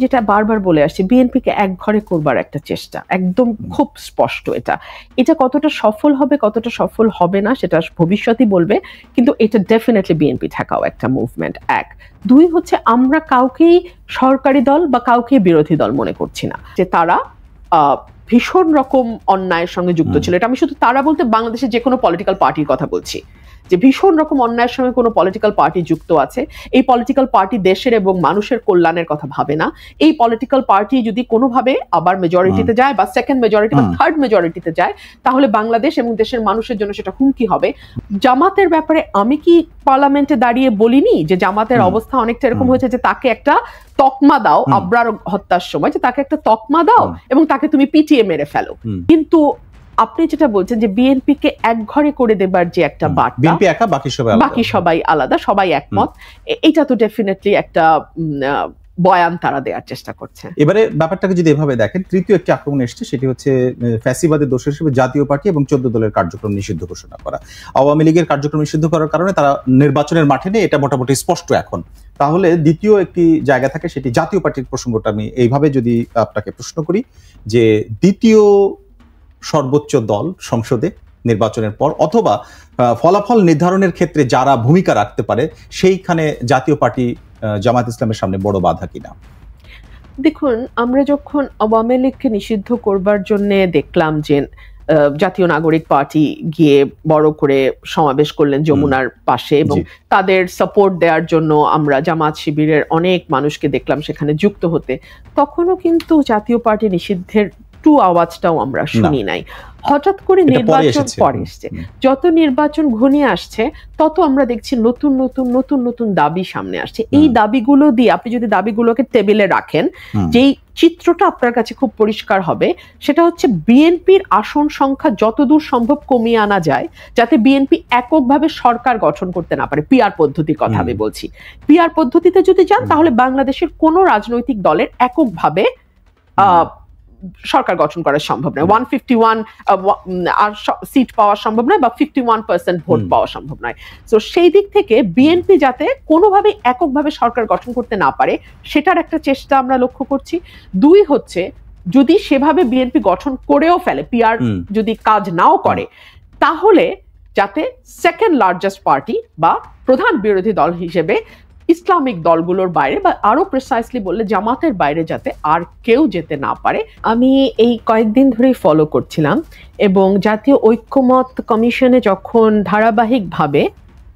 যেটা বারবার বলে আসছে, বিএনপিকে এক ঘরে করবার একটা চেষ্টা, একদম খুব স্পষ্ট। এটা কতটা সফল হবে কতটা সফল হবে না সেটা ভবিষ্যতই বলবে, কিন্তু এটা ডেফিনেটলি বিএনপি ঠেকাও একটা মুভমেন্ট। এক, দুই হচ্ছে আমরা কাউকেই সরকারি দল বা কাউকে বিরোধী দল মনে করছি না যে তারা ভীষণ রকম অন্যায়ের সঙ্গে যুক্ত ছিল। এটা আমি শুধু তারা বলতে বাংলাদেশের যে কোনো পলিটিক্যাল পার্টির কথা বলছি, যে ভীষণ রকম অন্যায়ের সঙ্গে কোনো পলিটিক্যাল পার্টি যুক্ত আছে। এই পলিটিক্যাল পার্টি দেশের এবং মানুষের কল্যাণের কথা ভাবে না। এই পলিটিক্যাল পার্টি যদি কোনোভাবে আবার মেজরিটিতে যায় বা সেকেন্ড মেজরিটি বা থার্ড মেজরিটিতে যায়, তাহলে বাংলাদেশ এবং দেশের মানুষের জন্য সেটা হুমকি হবে। জামাতের ব্যাপারে আমি কি পার্লামেন্টে দাঁড়িয়ে বলিনি যে জামাতের অবস্থা অনেকটা এরকম হয়েছে যে তাকে একটা তকমা দাও, আবরার হত্যার সময় যে তাকে একটা তকমা দাও এবং তাকে তুমি পিটিয়ে মেরে ফেলো। কিন্তু আপনি যেটা বলছেন যে বিএনপি কে এক ঘরে করে দেবার যে একটা বার্তা, বিএনপি একা বাকি সবাই আলাদা, সবাই একমত, এটা তো ডেফিনেটলি একটা বয়ান তারা দেওয়ার চেষ্টা করছে। এবারে ব্যাপারটাকে যদি এভাবে দেখেন, তৃতীয় একটি আক্রমণ এসেছে, সেটি হচ্ছে ফ্যাসিবাদের দোষ হিসেবে জাতীয় পার্টি এবং 14 দলের কার্যক্রম নিষিদ্ধ ঘোষণা করা। আওয়ামী লীগের কার্যক্রম নিষিদ্ধ করার কারণে তারা নির্বাচনের মাঠে নেই, এটা মোটামুটি স্পষ্ট এখন। তাহলে দ্বিতীয় একটি জায়গা থাকে, সেটি জাতীয় পার্টির প্রসঙ্গটা আমি এইভাবে যদি আপনাকে প্রশ্ন করি যে দ্বিতীয় সর্বোচ্চ দল সংসদে নির্বাচনের পর অথবা ফলাফল নির্ধারণের ক্ষেত্রে যারা ভূমিকা রাখতে পারে, সেইখানে জাতীয় পার্টি জামাত ইসলামের সামনে বড় বাধা কিনা? দেখুন, আমরা যখন আওয়ামী লীগকে নিষিদ্ধ করবার জন্য দেখলাম যে জাতীয় নাগরিক পার্টি গিয়ে বড় করে সমাবেশ করলেন যমুনার পাশে এবং তাদের সাপোর্ট দেওয়ার জন্য আমরা জামাত শিবিরের অনেক মানুষকে দেখলাম সেখানে যুক্ত হতে, তখনও কিন্তু জাতীয় পার্টি নিষিদ্ধের আওয়াজটাও আমরা শুনি নাই। হঠাৎ করে নির্বাচন পরে এসছে, যত নির্বাচন ঘনিয়ে আসছে তত আমরা দেখছি নতুন নতুন নতুন নতুন দাবি সামনে আসছে। এই দাবিগুলো দিয়ে আপনি যদি দাবিগুলোকে টেবিলে রাখেন, যেই চিত্রটা আপনার কাছে খুব পরিষ্কার হবে সেটা হচ্ছে বিএনপির আসন সংখ্যা যতদূর সম্ভব কমিয়ে আনা যায়, যাতে বিএনপি এককভাবে সরকার গঠন করতে না পারে। পিআর পদ্ধতির কথা আমি বলছি। পিআর পদ্ধতিতে যদি যান তাহলে বাংলাদেশের কোনো রাজনৈতিক দলের এককভাবে সরকার গঠন করা সম্ভব নয়। 151 আর সিট পাওয়া সম্ভব নয় বা 51% ভোট পাওয়া সম্ভব নয়। তো সেই দিক থেকে বিএনপি যাতে কোনোভাবে এককভাবে সরকার গঠন করতে না পারে সেটার একটা চেষ্টা আমরা লক্ষ্য করছি। দুই হচ্ছে, যদি সেভাবে বিএনপি গঠন করেও ফেলে, পিআর যদি কাজ নাও করে, তাহলে যাতে সেকেন্ড লার্জেস্ট পার্টি বা প্রধান বিরোধী দল হিসেবে ইসলামিক দলগুলোর বাইরে বা আরো প্রিসাইসলি বললে জামাতের বাইরে যাতে আর কেউ যেতে না পারে। আমি এই কয়েকদিন ধরেই ফলো করছিলাম এবং জাতীয় ঐক্যমত কমিশনে যখন ধারাবাহিকভাবে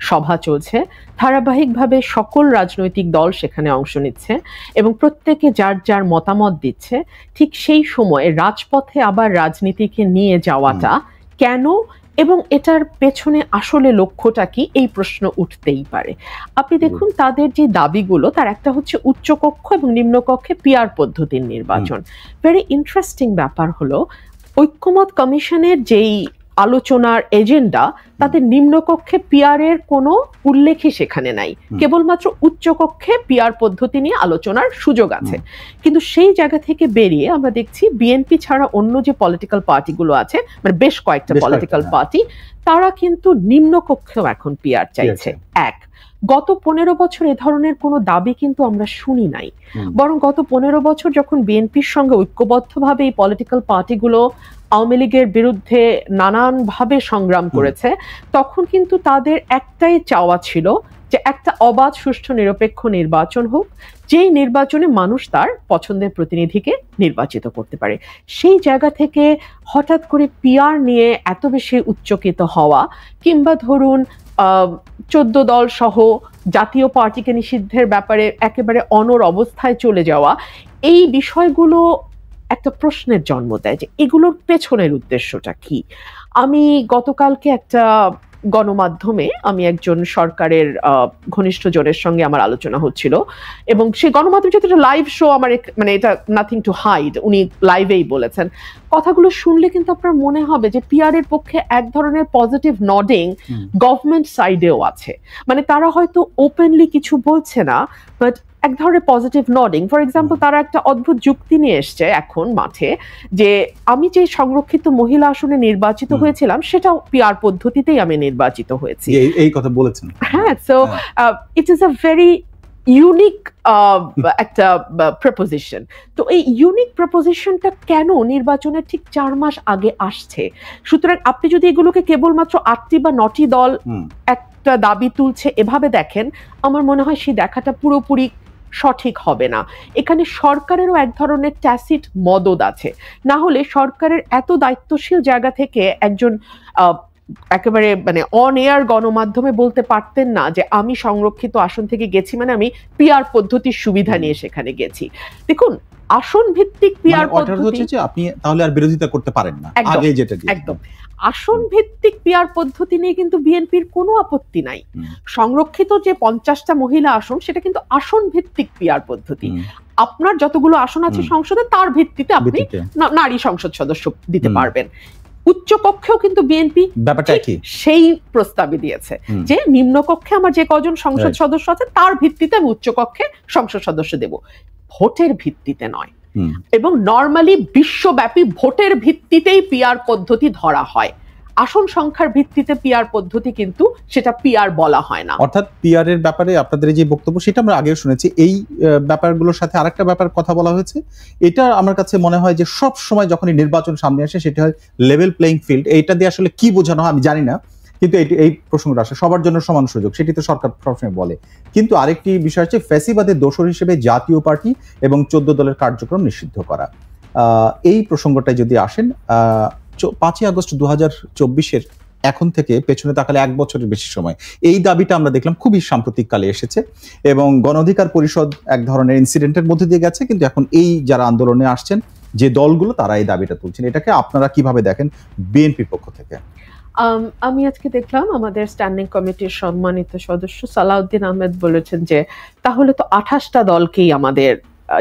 সভা চলছে, ধারাবাহিকভাবে সকল রাজনৈতিক দল সেখানে অংশ নিচ্ছে এবং প্রত্যেকে যার যার মতামত দিচ্ছে, ঠিক সেই সময়ে রাজপথে আবার রাজনীতিকে নিয়ে যাওয়াটা কেন এবং এটার পেছনে আসলে লক্ষ্যটা কি, এই প্রশ্ন উঠতেই পারে। আপনি দেখুন তাদের যে দাবিগুলো, তার একটা হচ্ছে উচ্চকক্ষ এবং নিম্নকক্ষে পিআর পদ্ধতির নির্বাচন। ভেরি ইন্টারেস্টিং ব্যাপার হলো, ঐক্যমত কমিশনের যেই আলোচনার এজেন্ডা, তাতে নিম্নকক্ষে পিআর এর কোনো উল্লেখই সেখানে নাই, কেবলমাত্র উচ্চকক্ষে পিআর পদ্ধতি নিয়ে আলোচনার সুযোগ আছে। কিন্তু সেই জায়গা থেকে বেরিয়ে আমরা দেখছি বিএনপি ছাড়া অন্য যে পলিটিক্যাল পার্টিগুলো আছে, মানে বেশ কয়েকটা পলিটিক্যাল পার্টি, তারা কিন্তু নিম্নকক্ষেও এখন পিআর চাইছে। এক, গত 15 বছর এ ধরনের কোনো দাবি কিন্তু আমরা শুনি নাই, বরং গত 15 বছর যখন বিএনপির সঙ্গে ঐক্যবদ্ধভাবে এই পলিটিক্যাল পার্টিগুলো আওয়ামী লীগের বিরুদ্ধে নানানভাবে সংগ্রাম করেছে, তখন কিন্তু তাদের একটাই চাওয়া ছিল যে একটা অবাধ, সুষ্ঠু, নিরপেক্ষ নির্বাচন হোক, যেই নির্বাচনে মানুষ তার পছন্দের প্রতিনিধিকে নির্বাচিত করতে পারে। সেই জায়গা থেকে হঠাৎ করে পিআর নিয়ে এত বেশি উচ্চকিত হওয়া, কিংবা ধরুন 14 দল সহ জাতীয় পার্টিকে নিষিদ্ধের ব্যাপারে একেবারে অনড় অবস্থায় চলে যাওয়া, এই বিষয়গুলো একটা প্রশ্নের জন্ম দেয় যে এগুলোর পেছনের উদ্দেশ্যটা কি। আমি গতকালকে একটা গণমাধ্যমে আমি একজন সরকারের ঘনিষ্ঠ জনের সঙ্গে আমার আলোচনা হচ্ছিল এবং সেই গণমাধ্যম যেহেতু একটা লাইভ শো, আমার মানে এটা নাথিং টু হাইড, উনি লাইভেই বলেছেন। কথাগুলো শুনলে কিন্তু আপনার মনে হবে যে পিআর এর পক্ষে এক ধরনের পজিটিভ নডিং গভর্নমেন্ট সাইডেও আছে। মানে তারা হয়তো ওপেনলি কিছু বলছে না, বাট এক ধরনের পজিটিভ নডিং। ফর এক্সাম্পল, তারা একটা অদ্ভুত যুক্তি নিয়ে এসছে এখন মাঠে, যে আমি যে সংরক্ষিত মহিলা আসনে নির্বাচিত হয়েছিলাম সেটাও পিআর পদ্ধতিতেই আমি নির্বাচিত হয়েছি। এই কথা বলেছেন। হ্যাঁ, so it is a very unique একটা প্রপোজিশন। তো এই ইউনিক প্রপোজিশনটা কেন নির্বাচনের ঠিক 4 মাস আগে আসছে? সুতরাং আপনি যদি এগুলোকে কেবলমাত্র 8টি বা 9টি দল একটা দাবি তুলছে এভাবে দেখেন, আমার মনে হয় সেই দেখাটা পুরোপুরি সঠিক হবে না। এখানে সরকারেরও এক ধরনের ট্যাসিট মদদ আছে, না হলে সরকারের এত দায়িত্বশীল জায়গা থেকে একজন একেবারে মানে অন এয়ার গণমাধ্যমে বলতে পারতেন না যে আমি সংরক্ষিত আসন থেকে গেছি, মানে আমি পিআর পদ্ধতির সুবিধা নিয়ে সেখানে গেছি। দেখুন, আসন ভিত্তিক পিআর পদ্ধতি হচ্ছে যে আপনি তাহলে আর বিরোধিতা করতে পারেন না, আগে যেটা একদম আসন ভিত্তিক পিআর পদ্ধতি নিয়ে কিন্তু বিএনপির কোনো আপত্তি নাই। সংরক্ষিত যে 50টা মহিলা আসন, সেটা কিন্তু আসন ভিত্তিক পিআর পদ্ধতি। আপনার যতগুলো আসন আছে সংসদে, তার ভিত্তিতে আপনি নারী সংসদ সদস্য দিতে পারবেন। উচ্চ কক্ষেও কিন্তু বিএনপি সেই প্রস্তাবে দিয়েছে যে নিম্নকক্ষে আমার যে কজন সংসদ সদস্য আছে তার ভিত্তিতে আমি উচ্চ কক্ষে সংসদ সদস্য দেব, ভোটের ভিত্তিতে নয়। এবং নরমালি বিশ্বব্যাপী ভোটের ভিত্তিতেই পিআর পদ্ধতি ধরা হয়, আসন সংখ্যার ভিত্তিতে পিআর পদ্ধতি কিন্তু সেটা পিআর বলা হয় না। অর্থাৎ পিআর এর ব্যাপারে আপনাদের যে বক্তব্য সেটা আমরা আগেও শুনেছি। এই ব্যাপারগুলোর সাথে আরেকটা ব্যাপার কথা বলা হয়েছে, এটা আমার কাছে মনে হয় যে সব সময় যখনই নির্বাচন সামনে আসে সেটা হয় লেভেল প্লেইং ফিল্ড। এইটা দিয়ে আসলে কি বোঝানো হয় আমি জানি না, কিন্তু এই প্রসঙ্গটা আসে সবার জন্য সমান সুযোগ, সেটি তো সরকার সবসময় বলে। কিন্তু আরেকটি বিষয় হচ্ছে ফ্যাসিবাদের দোসর হিসেবে জাতীয় পার্টি এবং 14 দলের কার্যক্রম নিষিদ্ধ করা। এই প্রসঙ্গটায় যদি আসেন, 5ই আগস্ট 2024 এখন থেকে পেছনে তাকালে 1 বছরের বেশি সময় এই দাবিটা আমরা দেখলাম খুবই সাম্প্রতিক কালে এসেছে, এবং গণ অধিকার পরিষদ এক ধরনের ইনসিডেন্টের মধ্যে দিয়ে গেছে। কিন্তু এখন এই যারা আন্দোলনে আসছেন যে দলগুলো, তারা এই দাবিটা তুলছেন। এটাকে আপনারা কিভাবে দেখেন বিএনপির পক্ষ থেকে? আমি আজকে দেখলাম আমাদের স্ট্যান্ডিং কমিটির সম্মানিত সদস্য সালাউদ্দিন আহমেদ বলেছেন যে তাহলে তো 28টা দলকেই আমাদের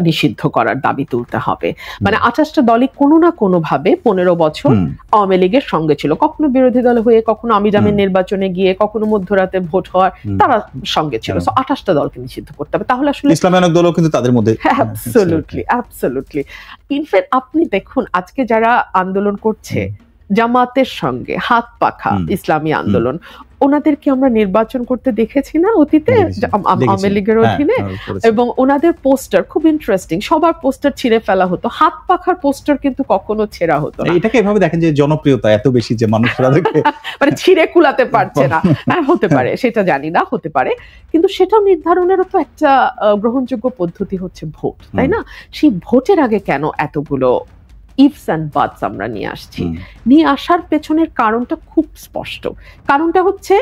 নিষিদ্ধ করার দাবি তুলতে হবে। মানে 28টা দলই কোনো না কোনো ভাবে 15 বছর আওয়ামী লীগের সঙ্গে ছিল, কখনো বিরোধী দল হয়ে, কখনো আমিরামের নির্বাচনে গিয়ে, কখনো মধ্যরাতে ভোট হওয়ার তারা সঙ্গে ছিল। সো 28টা দলকে নিষিদ্ধ করতে হবে। তাহলে আসলে ইসলামিক দলও কিন্তু তাদের মধ্যে অ্যাবসলিউটলি ইনফ্যাক্ট আপনি দেখুন আজকে যারা আন্দোলন করছে জামাতের সঙ্গে হাত পাখা ইসলামী আন্দোলন, ওনাদেরকে আমরা নির্বাচন করতে দেখেছি না অতীতে আওয়ামী লীগের অধীনে, এবং ওনাদের পোস্টার খুব ইন্টারেস্টিং, সবার পোস্টার ছিঁড়ে ফেলা হতো, হাত পাখার পোস্টার কিন্তু কখনো ছেঁড়া হতো না। এটাকে এভাবে দেখেন যে জনপ্রিয়তা এত বেশি যে মানুষরা মানে ছিঁড়ে কুলাতে পারছে না। হতে পারে, সেটা জানি না, হতে পারে, কিন্তু সেটাও নির্ধারণেরও তো একটা গ্রহণযোগ্য পদ্ধতি হচ্ছে ভোট, তাই না? সেই ভোটের আগে কেন এতগুলো ইফস অ্যান্ড বাটস আমরা নিয়ে আসছি? নিয়ে আসার পেছনের কারণটা খুব স্পষ্ট। কারণটা হচ্ছে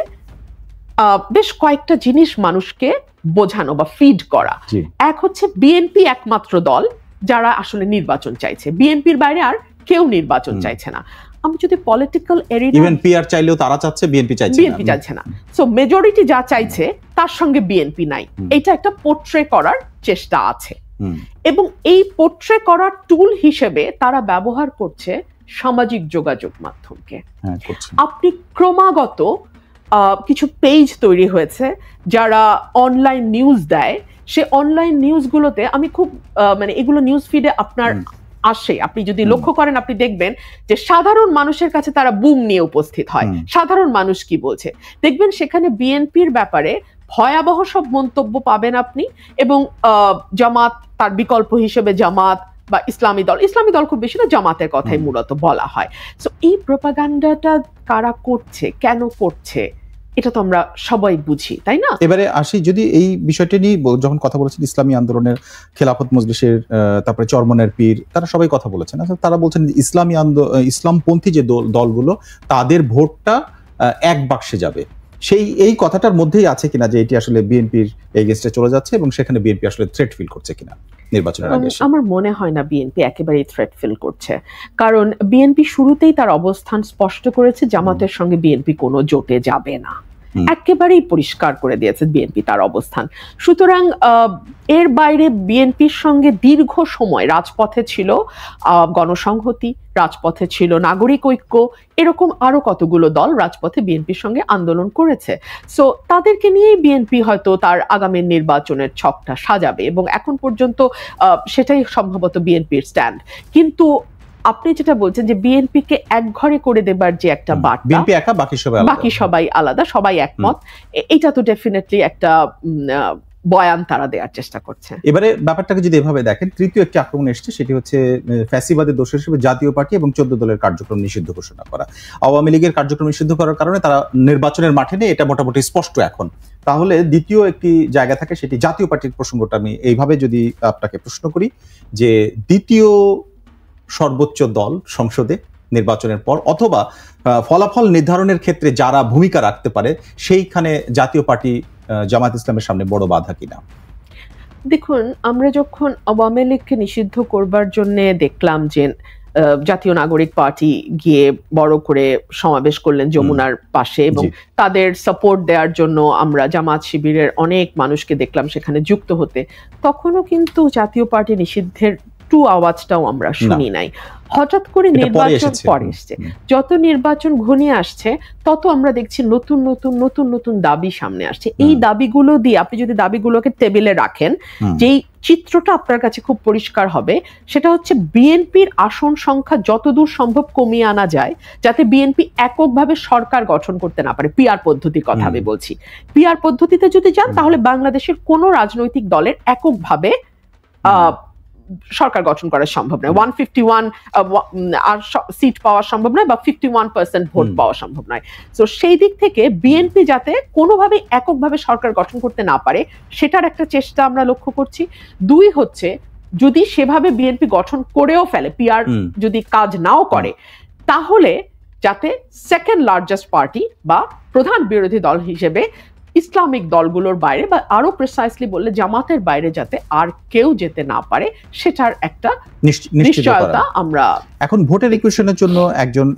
বেশ কয়েকটা জিনিস মানুষকে বোঝানো বা ফিড করা। এক হচ্ছে বিএনপি একমাত্র দল যারা আসলে নির্বাচন চাইছে, বিএনপির বাইরে আর কেউ নির্বাচন চাইছে না। আমি যদি পলিটিক্যাল এরিয়া, ইভেন পিআর চাইলেও তারা চাচ্ছে, বিএনপি চাইছে না। সো মেজরিটি যা চাইছে তার সঙ্গে বিএনপি নাই, এটা একটা পোর্ট্রে করার চেষ্টা আছে। এবং এই পোর্ট্রে করার টুল হিসেবে তারা ব্যবহার করছে সামাজিক যোগাযোগ মাধ্যমকে। আপনি ক্রমাগত কিছু পেজ তৈরি হয়েছে যারা অনলাইন নিউজ দেয়, সে অনলাইন নিউজগুলোতে আমি খুব মানে এগুলো নিউজ ফিডে আপনার আসে, আপনি যদি লক্ষ্য করেন আপনি দেখবেন যে সাধারণ মানুষের কাছে তারা বুম নিয়ে উপস্থিত হয়। সাধারণ মানুষ কি বলছে দেখবেন, সেখানে বিএনপির ব্যাপারে ভয়াবহ সব মন্তব্য পাবেন আপনি, এবং জামাত তার বিকল্প হিসেবে জামাত বা ইসলামী দল খুব বেশি না, জামাতের কথাই মূলত বলা হয়। সো এই প্রপাগান্ডাটা কারা করছে, কেন করছে, এটা তো আমরা সবাই বুঝি, তাই না? এবারে আসি, যদি এই বিষয়টা নিয়ে যখন কথা বলেছেন ইসলামী আন্দোলনের, খেলাফত মজলিসের, তারপরে চরমনের পীর, তারা সবাই কথা বলেছেন। তারা বলছেন ইসলামপন্থী যে দলগুলো তাদের ভোটটা এক বাক্সে যাবে। এই কথাটার মধ্যেই আছে কিনা যে এটি আসলে বিএনপির এগেইনস্টে চলে যাচ্ছে, এবং সেখানে বিএনপি আসলে থ্রেট ফিল করছে কিনা নির্বাচনের আগে? আমার মনে হয় না বিএনপি একেবারেই থ্রেট ফিল করছে, কারণ বিএনপি শুরুতেই তার অবস্থান স্পষ্ট করেছে, জামাতের সঙ্গে বিএনপি কোনো জোটে যাবে না, একেবারেই পরিষ্কার করে দিয়েছে বিএনপি তার অবস্থান। সুতরাং এর বাইরে বিএনপির সঙ্গে দীর্ঘ সময় রাজপথে ছিল গণসংহতি, রাজপথে ছিল নাগরিক ঐক্য, এরকম আরো কতগুলো দল রাজপথে বিএনপির সঙ্গে আন্দোলন করেছে। সো তাদেরকে নিয়েই বিএনপি হয়তো তার আগামী নির্বাচনের ছকটা সাজাবে, এবং এখন পর্যন্ত সেটাই সম্ভবত বিএনপির স্ট্যান্ড। কিন্তু আপনি যেটা বলছেন যে বিএনপি কে এক ঘরে করে দেবার যে একটা বার্তা, বিএনপি একা, বাকি সবাই আলাদা, সবাই একমত, এটা তো ডেফিনেটলি একটা বয়ান তারা দেওয়ার চেষ্টা করছে। এবারে ব্যাপারটাকে যদি এভাবে দেখেন, তৃতীয় একটি আক্রমণ এসছে, সেটি হচ্ছে ফ্যাসিবাদের দোষ হিসেবে জাতীয় পার্টি এবং 14 দলের কার্যক্রম নিষিদ্ধ ঘোষণা করা। আওয়ামী লীগের কার্যক্রম নিষিদ্ধ করার কারণে তারা নির্বাচনের মাঠে নেই, এটা মোটামুটি স্পষ্ট এখন। তাহলে দ্বিতীয় একটি জায়গা থাকে, সেটি জাতীয় পার্টির প্রসঙ্গটা আমি এইভাবে যদি আপনাকে প্রশ্ন করি যে দ্বিতীয় সর্বোচ্চ দল সংসদে নির্বাচনের পর, অথবা ফলাফল নির্ধারণের ক্ষেত্রে যারা ভূমিকা রাখতে পারে, সেইখানে জাতীয় পার্টি জামায়াত ইসলামের সামনে বড় বাধা কিনা? দেখুন, আমরা যখন আওয়ামী লীগকে নিষিদ্ধ করবার জন্য দেখলাম যে জাতীয় নাগরিক পার্টি গিয়ে বড় করে সমাবেশ করলেন যমুনার পাশে, এবং তাদের সাপোর্ট দেওয়ার জন্য আমরা জামাত শিবিরের অনেক মানুষকে দেখলাম সেখানে যুক্ত হতে, তখনও কিন্তু জাতীয় পার্টি নিষিদ্ধের আওয়াজটাও আমরা শুনি নাই। হঠাৎ করে নির্বাচন পরে এসছে, যত নির্বাচন ঘনিয়ে আসছে তত আমরা দেখছি নতুন নতুন নতুন নতুন দাবি সামনে আসছে। এই দাবিগুলো দিয়ে আপনি যদি দাবিগুলোকে টেবিলে রাখেন, যেই চিত্রটা আপনার কাছে খুব পরিষ্কার হবে সেটা হচ্ছে বিএনপির আসন সংখ্যা যতদূর সম্ভব কমিয়ে আনা যায়, যাতে বিএনপি এককভাবে সরকার গঠন করতে না পারে। পিআর পদ্ধতির কথা আমি বলছি। পিআর পদ্ধতিতে যদি যান তাহলে বাংলাদেশের কোনো রাজনৈতিক দলের এককভাবে সরকার গঠন করা সম্ভব নয়। 151 আর সিট পাওয়া সম্ভব নয়, বা 51% ভোট পাওয়া সম্ভব নয়। তো সেই দিক থেকে বিএনপি যাতে কোনোভাবে এককভাবে সরকার গঠন করতে না পারে, সেটার একটা চেষ্টা আমরা লক্ষ্য করছি। দুই হচ্ছে, যদি সেভাবে বিএনপি গঠন করেও ফেলে, পিআর যদি কাজ নাও করে, তাহলে যাতে সেকেন্ড লার্জেস্ট পার্টি বা প্রধান বিরোধী দল হিসেবে ইসলামিক দলগুলোর বাইরে, বা আরো প্রিসাইসলি বললে জামাতের বাইরে, যাতে আর কেউ যেতে না পারে, সেটার একটা নিশ্চয়তা আমরা। এখন ভোটের ইকুয়েশনের জন্য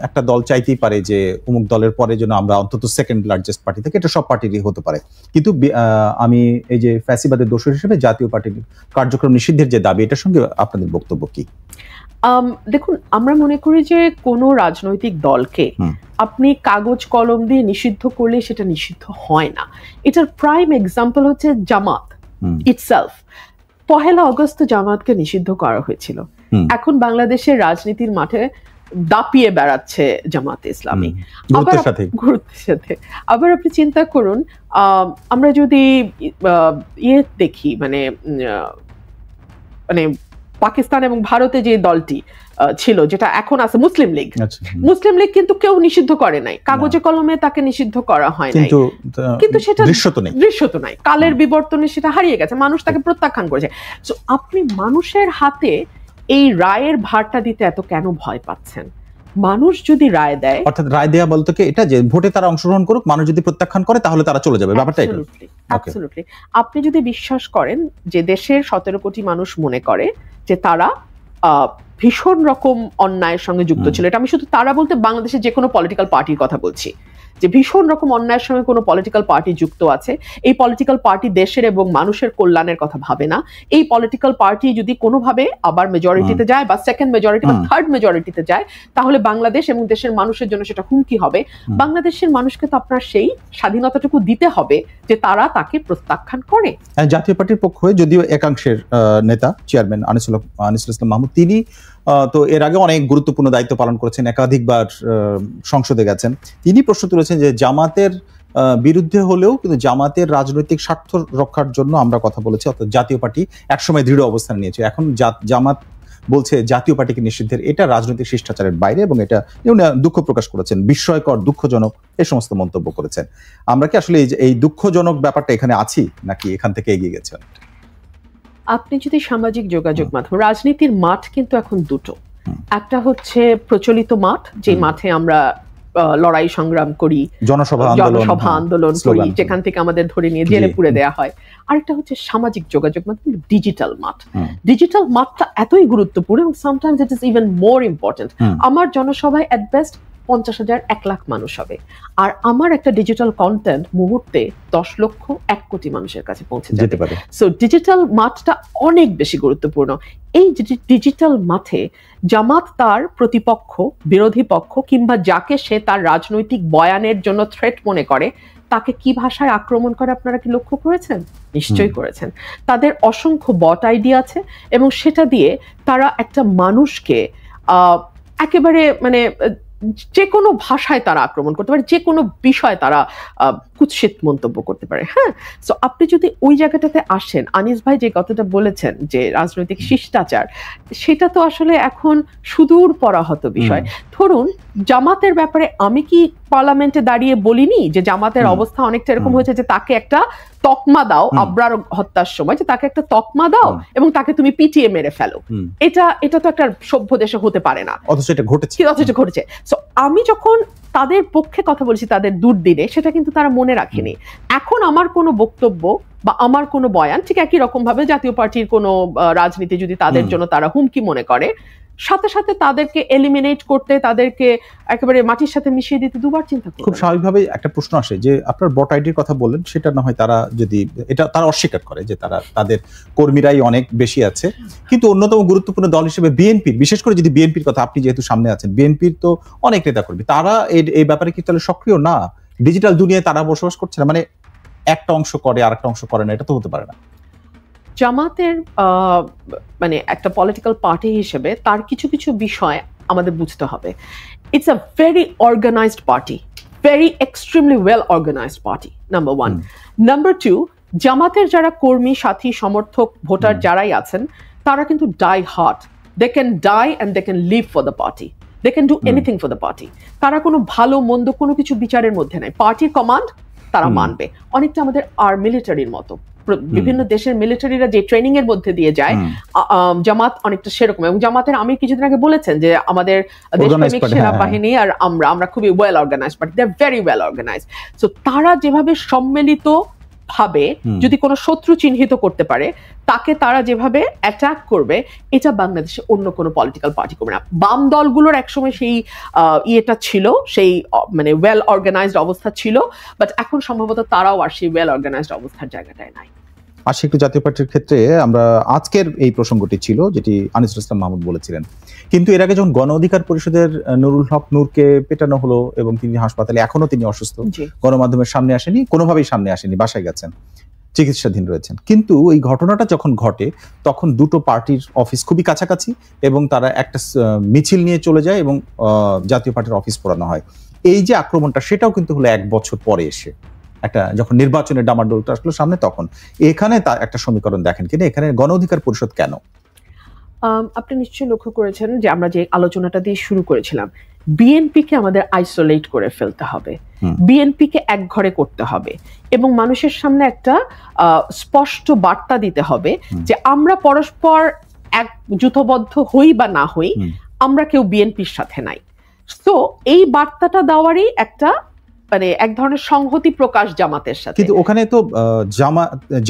একটা দল চাইতেই পারে যে অমুক দলের পরে যেন আমরা অন্তত সেকেন্ড লার্জেস্ট পার্টি থেকে, এটা সব পার্টিরই হতে পারে। কিন্তু আমি এই যে ফ্যাসিবাদের দোষ হিসেবে জাতীয় পার্টির কার্যক্রম নিষিদ্ধের যে দাবি, এটার সঙ্গে আপনাদের বক্তব্য কি? দেখুন, আমরা মনে করি যে কোনো রাজনৈতিক দলকে আপনি কাগজ কলম দিয়ে নিষিদ্ধ করলে সেটা নিষিদ্ধ হয় না। এটার প্রাইম এক্সাম্পল হচ্ছে জামাত ইটসেলফ। 1 আগস্ট জামাতকে নিষিদ্ধ করা হয়েছিল। এখন বাংলাদেশের রাজনীতির মাঠে দাপিয়ে বেড়াচ্ছে জামাত ইসলামী গুরুত্বের সাথে। আবার আপনি চিন্তা করুন, আমরা যদি দেখি, মানে পাকিস্তান এবং ভারতে যে দলটি ছিল, যেটা এখন আছে মুসলিম লীগ, মুসলিম লীগ কিন্তু কেউ নিষিদ্ধ করে নাই, কাগজে কলমে তাকে নিষিদ্ধ করা হয় নাই, কিন্তু সেটা দৃশ্যত নাই, কালের বিবর্তনে সেটা হারিয়ে গেছে, মানুষ তাকে প্রত্যাখ্যান করেছে। তো আপনি মানুষের হাতে এই রায়ের ভারটা দিতে এত কেন ভয় পাচ্ছেন? মানুষ যদি রায় দেয়, অর্থাৎ রায় দেয়া বলতে কি এটা যে ভোটে তারা অংশগ্রহণ করুক, মানুষ যদি প্রত্যাখ্যান করে তাহলে তারা চলে যাবে, ব্যাপারটা এটা। অ্যাবসলিউটলি। আপনি যদি বিশ্বাস করেন যে দেশের 17 কোটি মানুষ মনে করে যে তারা ভীষণ রকম অন্যায়ের সঙ্গে যুক্ত ছিল, এটা আমি শুধু তারা বলতে বাংলাদেশের যে কোনো পলিটিক্যাল পার্টির কথা বলছি, যে ভীষণ রকম অন্যায়ের সঙ্গে কোনো পলিটিক্যাল পার্টি যুক্ত আছে, এই পলিটিক্যাল পার্টি দেশের এবং মানুষের কল্যাণের কথা ভাবে না, এই পলিটিক্যাল পার্টি যদি কোনোভাবে আবার মেজরিটিতে যায়, বা সেকেন্ড মেজরিটি বা থার্ড মেজরিটিতে যায়, তাহলে বাংলাদেশ এবং দেশের মানুষের জন্য সেটা হুমকি হবে। বাংলাদেশের মানুষকে তো আপনার সেই স্বাধীনতাটুকু দিতে হবে যে তারা তাকে প্রত্যাখ্যান করে। জাতীয় পার্টির পক্ষ হয়ে যদিও একাংশের নেতা চেয়ারম্যান আনিসুল ইসলাম মাহমুদ, তিনি তো এর আগে অনেক গুরুত্বপূর্ণ দায়িত্ব পালন করেছেন, একাধিকবার সংসদে গেছেন। তিনি প্রশ্ন তুলেছেন যে জামাতের বিরুদ্ধে হলেও কিন্তু জামাতের রাজনৈতিক স্বার্থ রক্ষার জন্য আমরা কথা বলেছি, অর্থাৎ জাতীয় পার্টি একসময় দৃঢ় অবস্থান নিয়েছে। এখন জামাত বলছে জাতীয় পার্টিকে নিষিদ্ধের এটা রাজনৈতিক শিষ্টাচারের বাইরে, এবং এটা দুঃখ প্রকাশ করেছেন, বিস্ময়কর, দুঃখজনক এই সমস্ত মন্তব্য করেছেন। আমরা কি আসলে এই দুঃখজনক ব্যাপারটা এখানে আছি, নাকি এখান থেকে এগিয়ে গেছেন? আপনি যদি সামাজিক যোগাযোগ মাধ্যম, রাজনীতির মাঠ কিন্তু এখন দুটো। একটা হচ্ছে প্রচলিত মাঠ, যে মাঠে আমরা লড়াই সংগ্রাম করি, জনসভা আন্দোলন করি, যেখান থেকে আমাদের ধরে নিয়ে জেলে পুরে দেয়া হয়। আরেকটা হচ্ছে সামাজিক যোগাযোগ মাধ্যম, ডিজিটাল মাঠ। ডিজিটাল মাঠটা এতই গুরুত্বপূর্ণ, এবং sometimes it is even more important. আমার জনসভায় এট বেস্ট 50,000 1 লাখ মানুষ হবে, আর আমার একটা ডিজিটাল কন্টেন্ট মুহূর্তে 10 লক্ষ 1 কোটি মানুষের কাছে পৌঁছে যেতে পারে। সো ডিজিটাল মাঠটা অনেক বেশি গুরুত্বপূর্ণ। এই ডিজিটাল মাঠে জামাত তার প্রতিপক্ষ, বিরোধী পক্ষ, কিংবা যাকে সে তার রাজনৈতিক বয়ানের জন্য থ্রেট মনে করে, তাকে কি ভাষায় আক্রমণ করে আপনারা কি লক্ষ্য করেছেন? নিশ্চয়ই করেছেন। তাদের অসংখ্য বট আইডি আছে, এবং সেটা দিয়ে তারা একটা মানুষকে একেবারে, মানে যে কোনো ভাষায় তারা আক্রমণ করতে পারে, যে কোনো বিষয়ে তারা কুৎসিত মন্তব্য করতে পারে। হ্যাঁ, সো আপনি যদি ওই জায়গাটাতে আসেন, আনিস ভাই যে কথাটা বলেছেন যে রাজনৈতিক শিষ্টাচার, সেটা তো আসলে এখন সুদূর পরাহত বিষয়। ধরুন জামাতের ব্যাপারে আমি কি পার্লামেন্টে দাঁড়িয়ে বলিনি যে জামাতের অবস্থা অনেকটা এরকম হয়েছে যে তাকে একটা তকমা দাও, আবরার হত্যার সময় যে তাকে একটা তকমা দাও এবং তাকে তুমি পিটিয়ে মেরে ফেলো। এটা তো একটা সভ্য দেশে হতে পারে না, অথচ এটা ঘটেছে। সো আমি যখন তাদের পক্ষে কথা বলছি তাদের দুর্দিনে, সেটা কিন্তু তারা মনে রাখেনি। এখন আমার কোনো বক্তব্য বা আমার কোনো বয়ান ঠিক একই রকম ভাবে জাতীয় পার্টির কোনো রাজনীতি যদি তাদের জন্য তারা হুমকি মনে করে, সাথে সাথে তাদেরকে এলিমিনেট করতে, তাদেরকে একেবারে মাটির সাথে মিশিয়ে দিতে দুবার চিন্তা করবে। খুব স্বাভাবিকভাবে একটা প্রশ্ন আসে যে আপনার ভোট আইডির কথা বললেন, সেটা না হয় তারা যদি এটা তারা অস্বীকার করে যে তাদের কর্মীরাই অনেক বেশি আছে, কিন্তু অন্যতম গুরুত্বপূর্ণ দল হিসেবে বিএনপির, বিশেষ করে যদি বিএনপির কথা, আপনি যেহেতু সামনে আছেন, বিএনপির তো অনেক নেতা কর্মী, তারা এই ব্যাপারে কি তাহলে সক্রিয় না? ডিজিটাল দুনিয়ায় তারা বসবাস করছে না, মানে একটা অংশ করে আর একটা অংশ করে না, এটা তো হতে পারে না। জামাতের মানে একটা পলিটিক্যাল পার্টি হিসেবে তার কিছু কিছু বিষয় আমাদের বুঝতে হবে। It's a very organised party, very extremely well organised party, number one. Number two, জামাতের যারা কর্মী, সাথী, সমর্থক, ভোটার যারাই আছেন, তারা কিন্তু die hard, they can die and they can live for the party, they can do anything for the party. তারা কোনো ভালো মন্দ কোনো কিছু বিচারের মধ্যে নাই, পার্টির কমান্ড তারা মানবে। অনেকটা আমাদের মিলিটারির মতো, বিভিন্ন দেশের মিলিটারিরা যে ট্রেনিং এর মধ্যে দিয়ে যায়, জামাত অনেকটা সেরকম। এবং জামাতের আমি কিছুদিন আগে বলেছেন যে আমাদের দেশপ্রেমিক সেনাবাহিনী আর আমরা খুবই well organised, but they are very well organised. So তারা যেভাবে সম্মিলিত ভাবে যদি কোনো শত্রু চিহ্নিত করতে পারে, তাকে তারা যেভাবে অ্যাটাক করবে, এটা বাংলাদেশে অন্য কোনো পলিটিক্যাল পার্টি করবে না। বাম দলগুলোর একসময় সেই ইয়েটা ছিল, সেই মানে ওয়েল অর্গানাইজড অবস্থা ছিল, বাট এখন সম্ভবত তারাও আর সেই ওয়েল অর্গানাইজড অবস্থার জায়গাটায় নাই। আসি একটু জাতীয় পার্টির ক্ষেত্রে, আমরা আজকের এই প্রসঙ্গটি ছিল যেটি আনিসুল ইসলাম মাহমুদ বলেছিলেন, কিন্তু এর আগে যখন গণ অধিকার পরিষদের নুরুল হক নূরকে পেটানো হলো এবং তিনি হাসপাতালে, এখনো তিনি অসুস্থ, গণমাধ্যমের সামনে আসেনি, কোনোভাবেই সামনে আসেনি, বাসায় গেছেন, চিকিৎসাধীন রয়েছেন। কিন্তু এই ঘটনাটা যখন ঘটে তখন দুটো পার্টির অফিস খুবই কাছাকাছি এবং তারা একটা মিছিল নিয়ে চলে যায় এবং জাতীয় পার্টির অফিস পোড়ানো হয়। এই যে আক্রমণটা, সেটাও কিন্তু হলো 1 বছর পরে এসে, একটা যখন নির্বাচনের ডামাডোলটা আসলো সামনে, তখন এখানে তার একটা সমীকরণ দেখেন কিনা, এখানে গণ অধিকার পরিষদ কেন? আপনি নিশ্চয়ই লক্ষ্য করেছেন যে আমরা যে আলোচনাটা দিয়ে শুরু করেছিলাম, বিএনপিকে আমাদের আইসোলেট করে ফেলতে হবে, বিএনপিকে এক ঘরে করতে হবে এবং মানুষের সামনে একটা স্পষ্ট বার্তা দিতে হবে যে আমরা পরস্পর এক জুথবদ্ধ হই বা না হই, আমরা কেউ বিএনপির সাথে নাই। তো এই বার্তাটা দেওয়ারই একটা মানে এক ধরনের সংহতি প্রকাশ জামাতের সাথে। কিন্তু ওখানে তো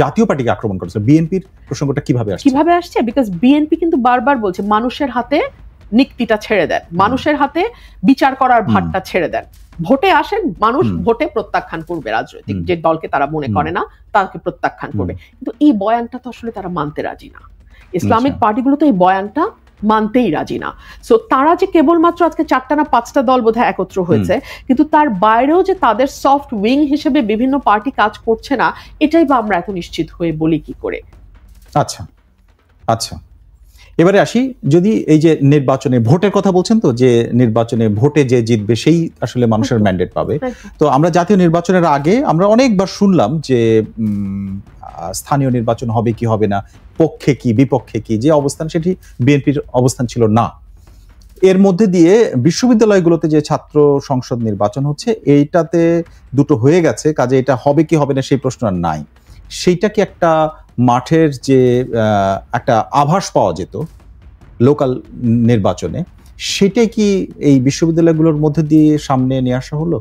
জাতীয় পার্টিকে আক্রমণ করেছে, বিএনপির প্রসঙ্গটা কিভাবে আসছে? বিকজ বিএনপি কিন্তু বারবার বলছে মানুষের হাতে নিক্তিটা ছেড়ে দেন, মানুষের হাতে বিচার করার ভারটা ছেড়ে দেন, ভোটে আসেন, মানুষ ভোটে প্রত্যাখ্যান করবে, রাজনৈতিক যে দলকে তারা মনে করে না তাকে প্রত্যাখ্যান করবে। কিন্তু এই বয়ানটা তো আসলে তারা মানতে রাজি না, ইসলামিক পার্টিগুলো তো এই বয়ানটা মানতেই রাজি না। সো তারা যে কেবলমাত্র আজকে 4টা না 5টা দল বোধহয় একত্র হয়েছে, কিন্তু তার বাইরেও যে তাদের সফট উইং হিসেবে বিভিন্ন পার্টি কাজ করছে না, এটাই বা আমরা এত নিশ্চিত হয়ে বলি কি করে? আচ্ছা আচ্ছা, এবারে আসি, যদি এই যে নির্বাচনে ভোটের কথা বলছেন, তো যে নির্বাচনে ভোটে যে জিতবে সেই আসলে মানুষের ম্যান্ডেট পাবে। তো আমরা জাতীয় নির্বাচনের আগে আমরা অনেকবার শুনলাম যে স্থানীয় নির্বাচন হবে কি হবে না, পক্ষে কি বিপক্ষে কি, যে অবস্থান সেটি বিএনপির অবস্থান ছিল না। এর মধ্যে দিয়ে বিশ্ববিদ্যালয়গুলোতে যে ছাত্র সংসদ নির্বাচন হচ্ছে, এইটাতে দুটো হয়ে গেছে, কাজে এটা হবে কি হবে না সেই প্রশ্ন আর নাই। সেইটা কি একটা মাঠের যে একটা আভাস পাওয়া যেত লোকাল নির্বাচনে, সেটাই কি এই বিশ্ববিদ্যালয়গুলোর মধ্যে দিয়ে সামনে নিয়ে আসা হলো?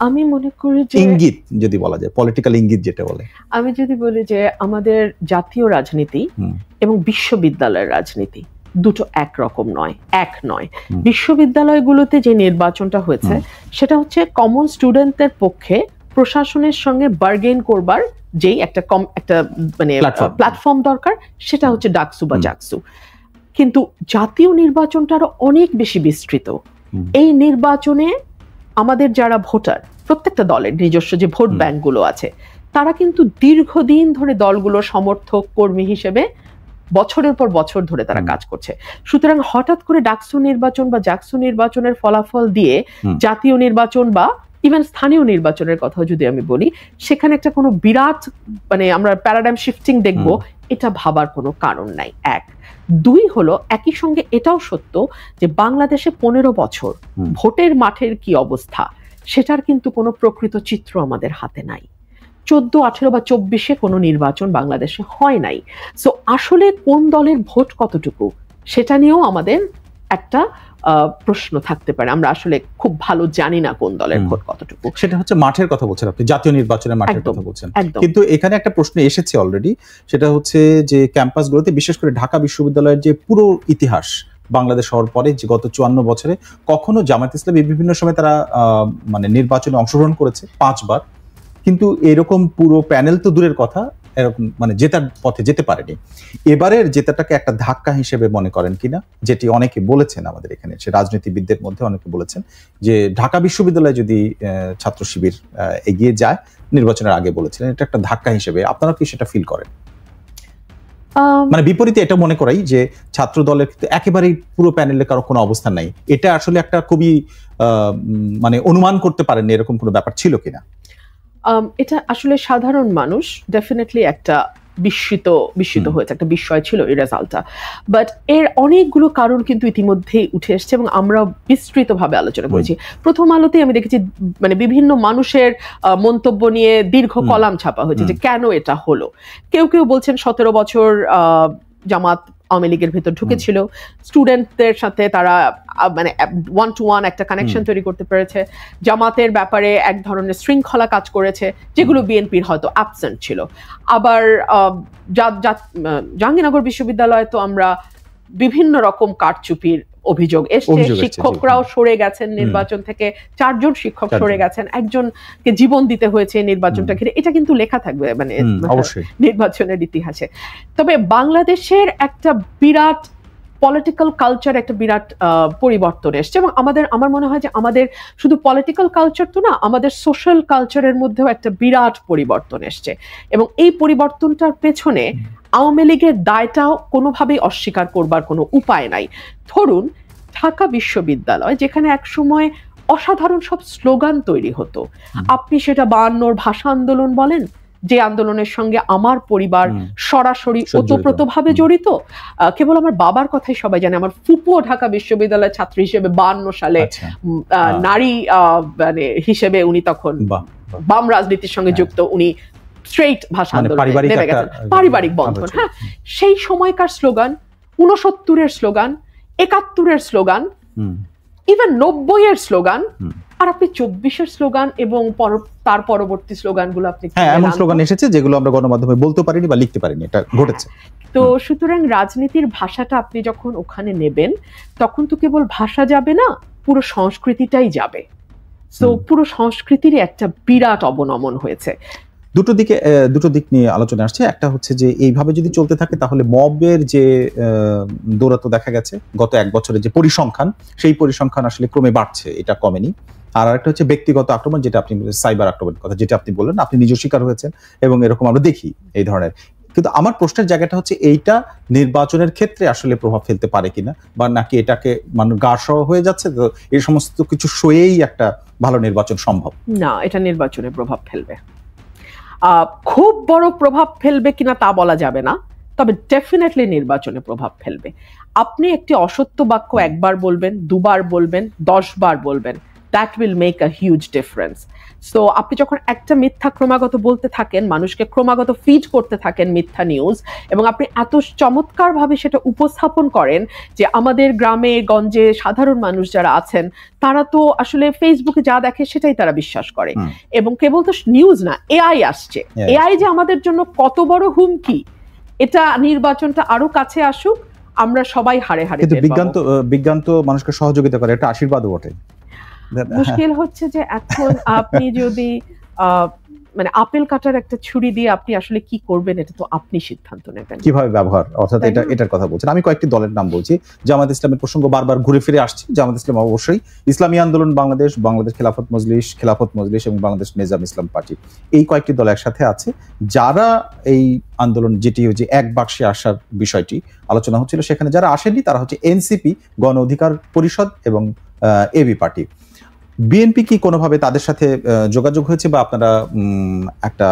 আমি মনে করি যে ইঙ্গিত যদি বলা যায়, পলিটিক্যাল ইঙ্গিত যেটা বলে, আমি যদি বলি যে আমাদের জাতীয় রাজনীতি এবং বিশ্ববিদ্যালয়ের রাজনীতি দুটো একরকম নয়, এক নয়। বিশ্ববিদ্যালয়গুলোতে যে নির্বাচনটা হয়েছে সেটা হচ্ছে কমন স্টুডেন্টদের পক্ষে প্রশাসনের সঙ্গে বার্গেন করবার যেই একটা মানে প্ল্যাটফর্ম দরকার, সেটা হচ্ছে ডাকসু বা জাকসু। কিন্তু জাতীয় নির্বাচনটা আরো অনেক বেশি বিস্তৃত। এই নির্বাচনে আমাদের যারা ভোটার, প্রত্যেকটা দলের নিজস্ব যে ভোট ব্যাংকগুলো আছে, তারা কিন্তু দীর্ঘদিন ধরে দলগুলোর সমর্থক কর্মী হিসেবে বছরের পর বছর ধরে তারা কাজ করছে। সুতরাং হঠাৎ করে ডাকসু নির্বাচন বা জাকসু নির্বাচনের ফলাফল দিয়ে জাতীয় নির্বাচন বা ইভেন স্থানীয় নির্বাচনের কথাও যদি আমি বলি, সেখানে একটা কোনো বিরাট মানে আমরা প্যারাডাইম শিফটিং দেখব, এটা ভাবার কোনো কারণ নাই। এক, দুই হলো একই সঙ্গে এটাও সত্য যে বাংলাদেশে 15 বছর ভোটের মাঠের কি অবস্থা সেটার কিন্তু কোনো প্রকৃত চিত্র আমাদের হাতে নাই। 14, 18 বা 24-এ কোনো নির্বাচন বাংলাদেশে হয় নাই। সো আসলে কোন দলের ভোট কতটুকু সেটা নিয়েও আমাদের একটা প্রশ্ন থাকতে পারে। আমরা আসলে খুব ভালো জানি না কোন দলের ভোট কতটুকু। সেটা হচ্ছে মাঠের কথা বলছেন আপনি, জাতীয় নির্বাচনের মাঠের কথা বলছেন। কিন্তু এখানে একটা প্রশ্ন এসেছে অলরেডি, সেটা হচ্ছে যে ক্যাম্পাসগুলোতে বিশেষ করে ঢাকা বিশ্ববিদ্যালয়ের যে পুরো ইতিহাস বাংলাদেশ হওয়ার পরে যে গত 54 বছরে কখনো জামায়াত ইসলামী বিভিন্ন সময় তারা মানে নির্বাচনে অংশগ্রহণ করেছে 5 বার, কিন্তু এরকম পুরো প্যানেল তো দূরের কথা, এরকম মানে জেতার পথে যেতে পারেনি। এবারের জেতাটাকে একটা ধাক্কা হিসেবে মনে করেন কিনা, যেটি অনেকে বলেছেন আমাদের এখানে, সে রাজনীতিবিদদের মধ্যে অনেকে বলেছেন যে ঢাকা বিশ্ববিদ্যালয়ে যদি ছাত্র শিবির এগিয়ে যায়, নির্বাচনের আগে বলেছিলেন এটা একটা ধাক্কা হিসেবে, আপনারা কি সেটা ফিল করেন? মানে বিপরীতে এটা মনে করাই যে ছাত্র দলের একেবারেই পুরো প্যানেলে কারো কোনো অবস্থান নাই, এটা আসলে একটা খুবই মানে অনুমান করতে পারেন এরকম কোনো ব্যাপার ছিল কিনা? এটা আসলে সাধারণ মানুষ ডেফিনেটলি একটা বিস্মিত হয়েছে, একটা বিস্ময় ছিল এই রেজাল্টটা। বাট এর অনেকগুলো কারণ কিন্তু ইতিমধ্যেই উঠে এসছে এবং আমরা বিস্তৃতভাবে আলোচনা করেছি। প্রথম আলোতে আমি দেখেছি মানে বিভিন্ন মানুষের মন্তব্য নিয়ে দীর্ঘ কলাম ছাপা হয়েছে যে কেন এটা হলো। কেউ কেউ বলছেন 17 বছর জামাত আওয়ামী লীগের ভেতর ঢুকেছিল, স্টুডেন্টদের সাথে তারা মানে 1-to-1 একটা কানেকশন তৈরি করতে পেরেছে, জামাতের ব্যাপারে এক ধরনের শৃঙ্খলা কাজ করেছে যেগুলো বিএনপির হয়তো অ্যাবসেন্ট ছিল। আবার জাহাঙ্গীরনগর বিশ্ববিদ্যালয়ে তো আমরা বিভিন্ন রকম কারচুপির অভিযোগ এসছে, শিক্ষকরাও সরে গেছেন নির্বাচন থেকে, 4 জন শিক্ষক সরে গেছেন, একজনকে জীবন দিতে হয়েছে নির্বাচনটা ঘিরে, এটা কিন্তু লেখা থাকবে মানে নির্বাচনের ইতিহাসে। তবে বাংলাদেশের একটা বিরাট পলিটিক্যাল কালচার, একটা বিরাট পরিবর্তন এসছে এবং আমার মনে হয় যে আমাদের শুধু পলিটিক্যাল কালচার তো না, আমাদের সোশ্যাল কালচারের মধ্যেও একটা বিরাট পরিবর্তন এসছে এবং এই পরিবর্তনটার পেছনে আওয়ামী লীগের দায়টাও কোনোভাবেই অস্বীকার করবার কোনো উপায় নাই। ধরুন ঢাকা বিশ্ববিদ্যালয় যেখানে একসময় অসাধারণ সব স্লোগান তৈরি হতো, আপনি সেটা 52 ভাষা আন্দোলন বলেন, যে আন্দোলনের সঙ্গে আমার পরিবার সরাসরি ওতপ্রোতভাবে জড়িত। কেবল আমার বাবার কথাই সবাই জানে, আমার ফুপুও ঢাকা বিশ্ববিদ্যালয়ের ছাত্রী হিসেবে 52 সালে নারী মানে হিসেবে উনি তখন বাম রাজনীতির সঙ্গে যুক্ত, উনি স্ট্রেইট ভাষা আন্দোলনে নেমে গেছেন, পারিবারিক বন্ধন। হ্যাঁ, সেই সময়কার স্লোগান, 69-এর স্লোগান, 71-এর স্লোগান, ইভেন 90-এর স্লোগান, আর আপনি 24-এর স্লোগান এবং তার পরবর্তী স্লোগানগুলো আপনি এমন স্লোগান এসেছে যেগুলো আমরা গণমাধ্যমে বলতে পারিনি বা লিখতে পারিনি, এটা ঘটেছে। তো সুতরাং রাজনীতির ভাষাটা আপনি যখন ওখানে নেবেন তখন তো কেবল ভাষা যাবে না, পুরো সংস্কৃতিটাই যাবে। তো পুরো সংস্কৃতির একটা বিরাট অবনমন হয়েছে। দুটো দিক নিয়ে আলোচনা আসছে। একটা হচ্ছে যে এইভাবে যদি চলতে থাকে তাহলে মবের যে দৌরাত্ম্য দেখা গেছে গত 1 বছরে, যে পরিসংখ্যান, সেই পরিসংখ্যান আসলে ক্রমে বাড়ছে, এটা কমেনি। আর একটা হচ্ছে ব্যক্তিগত আক্রমণ, যেটা আপনি সাইবার আক্রমণের কথা যেটা আপনি বললেন, আপনি নিজেও শিকার হয়েছেন এবং এরকম আমরা দেখি এই ধরনের। কিন্তু আমার প্রশ্নের জায়গাটা হচ্ছে এইটা নির্বাচনের ক্ষেত্রে আসলে প্রভাব ফেলতে পারে কিনা, বা নাকি এটাকে মানে গাঢ় হয়ে যাচ্ছে, তো এই সমস্ত কিছু সয়েই একটা ভালো নির্বাচন সম্ভব? না, এটা নির্বাচনে প্রভাব ফেলবে, খুব বড় প্রভাব ফেলবে কিনা তা বলা যাবে না, তবে ডেফিনেটলি নির্বাচনে প্রভাব ফেলবে। আপনি একটি অসত্য বাক্য 1 বার বলবেন, 2 বার বলবেন, 10 বার বলবেন, that will make a huge difference. So আপনি যখন একটা মিথ্যা ক্রমাগত বলতে থাকেন, মানুষকে ক্রমাগত ফিড করতে থাকেন মিথ্যা নিউজ, এবং আপনি এত চমৎকারভাবে সেটা উপস্থাপন করেন যে আমাদের গ্রামে গঞ্জে সাধারণ মানুষ যারা আছেন তারা তো আসলে ফেসবুকে যা দেখে সেটাই তারা বিশ্বাস করে। এবং কেবল তো নিউজ না, এআই আসছে, এআই যে আমাদের জন্য কত বড় হুমকি, এটা নির্বাচনটা আরো কাছে আসুক, আমরা সবাই হারে হারে। কিন্তু বিজ্ঞান তো মানুষকে সহযোগিতা করে, এটা আশীর্বাদও বটে। মুশকিল হচ্ছে যে এখন আপনি যদি মানে আপেল কাটার একটা ছুরি দিয়ে আপনি আসলে কি করবেন, এটা তো আপনি সিদ্ধান্ত নেবেন কিভাবে ব্যবহার, অর্থাৎ এটার কথা বলছেন। আমি কয়েকটি দলের নাম বলছি, জামাত ইসলামের প্রসঙ্গ বারবার ঘুরে ফিরে আসছে। জামাত ইসলাম অবশ্যই, ইসলামী আন্দোলন বাংলাদেশ, বাংলাদেশ খেলাফত মজলিস এবং বাংলাদেশ নিজাম ইসলাম পার্টি, এই কয়েকটি দল একসাথে আছে যারা এই আন্দোলন, যেটি হচ্ছে এক বাক্সে আসার বিষয়টি আলোচনা হচ্ছিল, সেখানে যারা আসেনি তারা হচ্ছে এনসিপি, গণ অধিকার পরিষদ এবং এবি পার্টি। বিএনপি কি কোনোভাবে তাদের সাথে যোগাযোগ হয়েছে, বা আপনারা একটা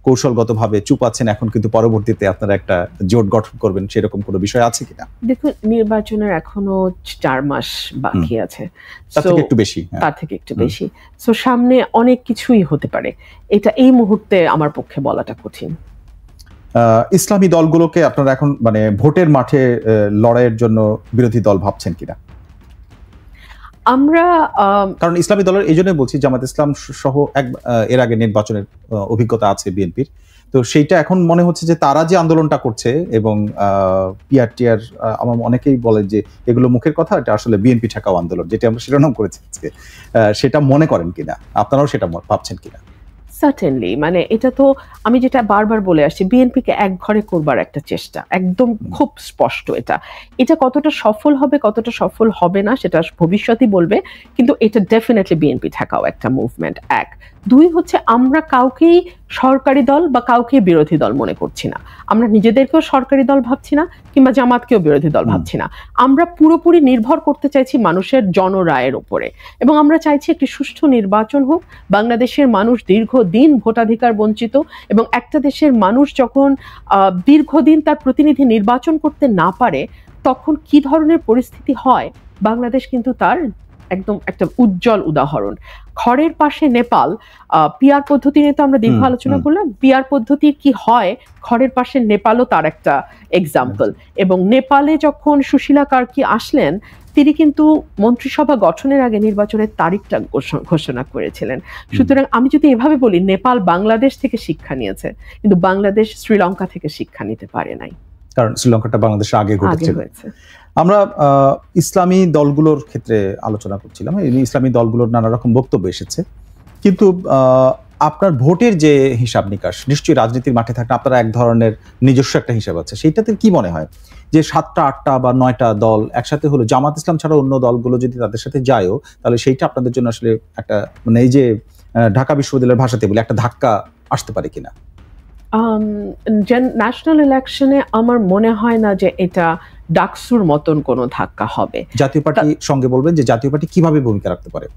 কৌশলগতভাবে চুপ আছেন, এখন কিন্তু পরবর্তীতে আপনারা একটা জোট গঠন করবেন, সেরকম কোনো বিষয় আছে কিনা? দেখুন, নির্বাচনের এখনো 4 মাস বাকি আছে, তার থেকে একটু বেশি, তার থেকে একটু বেশি। সো সামনে অনেক কিছুই হতে পারে, এটা এই মুহূর্তে আমার পক্ষে বলাটা কঠিন। ইসলামী দলগুলোকে আপনারা এখন মানে ভোটের মাঠে লড়াইয়ের জন্য বিরোধী দল ভাবছেন কিনা? আমরা কারণ ইসলামী দলের এই জন্যই বলছি, জামাত ইসলাম সহ এর আগে নির্বাচনের অভিজ্ঞতা আছে বিএনপির, তো সেইটা এখন মনে হচ্ছে যে তারা যে আন্দোলনটা করছে এবং পিআরটিআর, আমার অনেকেই বলে যে এগুলো মুখের কথা, এটা আসলে বিএনপি ঠেকাও আন্দোলন, যেটা আমরা শিরোনাম করেছি আজকে, সেটা মনে করেন কিনা, আপনারাও সেটা ভাবছেন কিনা? সার্টেনলি, মানে এটা তো আমি যেটা বারবার বলে আসছি, বিএনপিকে এক ঘরে করবার একটা চেষ্টা, একদম খুব স্পষ্ট। এটা কতটা সফল হবে কতটা সফল হবে না সেটা ভবিষ্যতই বলবে, কিন্তু এটা ডেফিনেটলি বিএনপি ঠেকাও একটা মুভমেন্ট। 1, 2 হচ্ছে আমরা কাউকেই সরকারি দল বা কাউকে বিরোধী দল মনে করছি না, আমরা নিজেদেরকেও সরকারি দল ভাবছি না কিংবা জামাতকেও বিরোধী দল ভাবছি না। আমরা পুরোপুরি নির্ভর করতে চাইছি মানুষের জনরায়ের উপরে, এবং আমরা চাইছি একটি সুষ্ঠু নির্বাচন হোক। বাংলাদেশের মানুষ দীর্ঘদিন ভোটাধিকার বঞ্চিত, এবং একটা দেশের মানুষ যখন দীর্ঘদিন তার প্রতিনিধি নির্বাচন করতে না পারে, তখন কি ধরনের পরিস্থিতি হয়, বাংলাদেশ কিন্তু তার একদম একটা উজ্জ্বল উদাহরণ। ঘরের পাশে নেপাল, পিআর পদ্ধতি নিয়ে তো আমরা দীর্ঘ আলোচনা করলাম, পিআর পদ্ধতির কি হয়, ঘরের পাশে নেপালও তার একটা এক্সাম্পল। এবং নেপালে যখন সুশীলা কার্কি আসলেন, তিনি কিন্তু মন্ত্রিসভা গঠনের আগে নির্বাচনের তারিখটা ঘোষণা করেছিলেন। সুতরাং আমি যদি এভাবে বলি, নেপাল বাংলাদেশ থেকে শিক্ষা নিয়েছে, কিন্তু বাংলাদেশ শ্রীলঙ্কা থেকে শিক্ষা নিতে পারে নাই, কারণ শ্রীলঙ্কাটা বাংলাদেশের আগে হয়েছে। আমরা ইসলামী দলগুলোর ক্ষেত্রে আলোচনা করছিলাম, ইসলামী দলগুলোর নানা রকম বক্তব্য এসেছে, কিন্তু আপনার ভোটের যে হিসাব নিকাশ, নিশ্চয়ই রাজনীতির মাঠে থাকলে আপনারা এক ধরনের নিজস্ব একটা হিসাব আছে, সেইটাতে কি মনে হয় যে 7টা 8টা বা 9টা দল একসাথে হলো, জামাত ইসলাম ছাড়া অন্য দলগুলো যদি তাদের সাথে যায়ও, তাহলে সেইটা আপনাদের জন্য আসলে একটা, মানে এই যে ঢাকা বিশ্ববিদ্যালয়ের ভাষাতে বলে, একটা ধাক্কা আসতে পারে কিনা? ন্যাশনাল ইলেকশনে আমার মনে হয় না যে এটা ডাকসুর মতন কোনো ধাক্কা হবে। জাতীয় পার্টি সঙ্গে বলবেন যে জাতীয় পার্টি কিভাবে ভূমিকা রাখতে পারে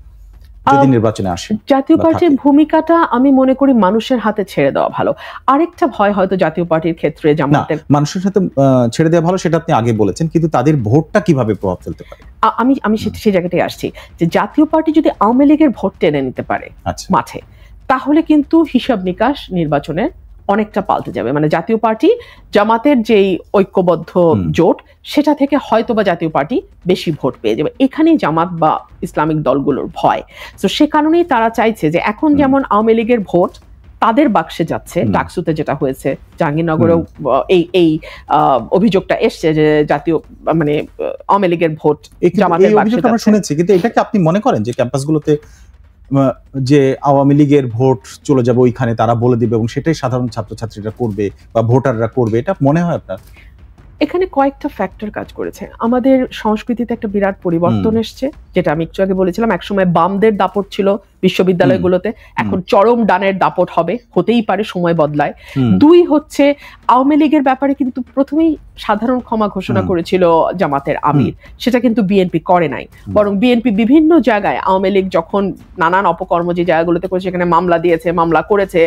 যদি নির্বাচনে আসে? জাতীয় পার্টির ভূমিকাটা আমি মনে করি মানুষের হাতে ছেড়ে দেওয়া ভালো। আরেকটা ভয় হয়তো জাতীয় পার্টির ক্ষেত্রে, জামাতের মানুষের হাতে ছেড়ে দেওয়া ভালো, সেটা আপনি আগে বলেছেন, কিন্তু তাদের ভোটটা কিভাবে প্রভাব ফেলতে পারে? আমি সেই জায়গাটাই আসছি, যে জাতীয় পার্টি যদি আওয়ামী লীগের ভোট টেনে নিতে পারে মাঠে, তাহলে কিন্তু হিসাব নিকাশ নির্বাচনের অনেকটা পাল্টে যাবে। মানে জাতীয় পার্টি জামাতের যেই ঐক্যবদ্ধ জোট, সেটা থেকে হয়তো বা জাতীয় পার্টি বেশি ভোট পেয়ে যাবে। এখানেই জামাত বা ইসলামিক দলগুলোর ভয়। তো সে কারণেই তারা চাইছে যে এখন যেমন আওয়ামী লীগের ভোট তাদের বাক্সে যাচ্ছে, ডাকসুতে যেটা হয়েছে, জাহাঙ্গীরনগরেও এই অভিযোগটা এসছে যে জাতীয় মানে আওয়ামী লীগের ভোট জামাতের বাক্সে যাচ্ছে। শুনেছি, কিন্তু এটা কি আপনি মনে করেন যে ক্যাম্পাসগুলোতে যে আওয়ামী লীগের ভোট চলে যাবে ওইখানে, তারা বলে দিবে এবং সেটাই সাধারণ ছাত্রছাত্রীরা করবে বা ভোটাররা করবে, এটা মনে হয় আপনার? এখানে কয়েকটা ফ্যাক্টর কাজ করেছে। আমাদের সংস্কৃতিতে একটা বিরাট পরিবর্তন এসছে, যেটা আমি একটু আগে বলেছিলাম। একসময় বামদের দাপট ছিল বিশ্ববিদ্যালয়গুলোতে, এখন চরম ডানের দাপট হবে, হতেই পারে, সময় বদলায়। 2 হচ্ছে আওয়ামী লীগের ব্যাপারে কিন্তু প্রথমেই সাধারণ ক্ষমা ঘোষণা করেছিল জামাতের আমির, সেটা কিন্তু বিএনপি করে নাই। বরং বিএনপি বিভিন্ন জায়গায় আওয়ামী লীগ যখন নানান অপকর্ম যে জায়গাগুলোতে করেছে, সেখানে মামলা দিয়েছে, মামলা করেছে,